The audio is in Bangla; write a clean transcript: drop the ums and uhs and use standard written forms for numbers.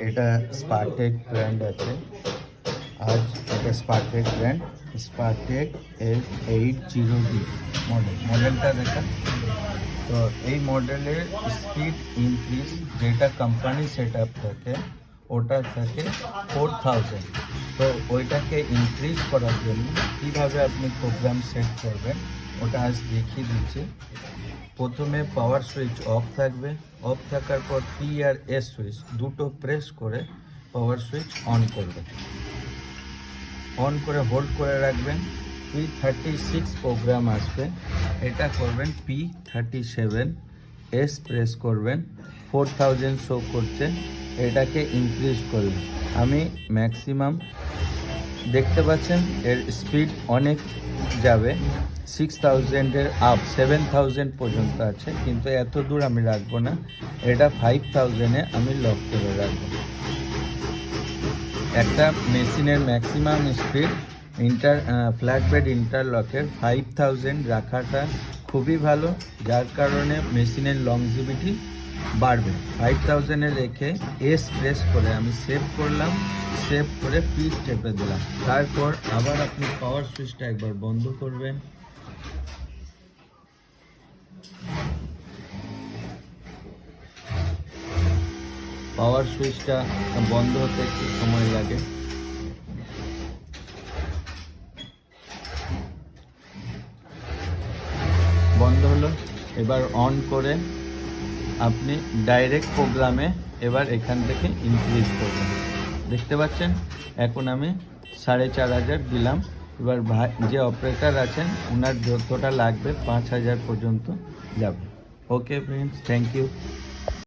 এটা স্পারটেক ব্র্যান্ড আছে। আজ এটা স্পারটেক ব্র্যান্ড, স্পারটেক F80D মডেলটা দেখা। তো এই মডেলের স্পিড ইনক্রিজ যেটা কোম্পানি সেট আপ থাকে ওটা থাকে 4000। তো ওইটাকে ইনক্রিজ করার জন্য কীভাবে আপনি প্রোগ্রাম সেট করবেন ওটা আজ দেখিয়ে দিচ্ছি। প্রথমে পাওয়ার সুইচ অফ থাকবে, অফ থাকার পর পি আর এস সুইচ দুটো প্রেস করে পাওয়ার সুইচ অন করবেন, অন করে হোল্ড করে রাখবেন। P36 প্রোগ্রাম আসবে, এটা করবেন P37, এস প্রেস করবেন, 4000 শো করছে, এটাকে ইনক্রিজ করবেন। আমি ম্যাক্সিমাম দেখতে পাচ্ছেন এর স্পিড অনেক যাবে, 6000-এর আপ 7000 পর্যন্ত আছে, কিন্তু এত দূর আমি রাখবো না, এটা 5000-এ আমি লক করে রাখবো। একটা মেশিনের ম্যাক্সিমাম স্পিড ফ্ল্যাট বেড ইন্টারলকের 5000 রাখাটা খুবই ভালো, যার কারণে মেশিনের লংজিভিটি বাড়বে। 5000-এ রেখে এস প্রেস করে আমি সেভ করলাম, সেভ করে পি টেপে দিলাম। তারপর আবার আপনি পাওয়ার সুইচটা একবার বন্ধ করবেন, পাওয়ার সুইচটা বন্ধ হতে একটু সময় লাগে। বন্ধ হলো, এবার অন করে আপনি ডাইরেক্ট প্রোগ্রামে এবার এখান থেকে ইনক্রিজ করবেন। দেখতে পাচ্ছেন এখন আমি 4500 দিলাম। এবার যে অপারেটর আছেন ওনার যতটা লাগবে 5000 পর্যন্ত যাবে। Okay friends, thank you.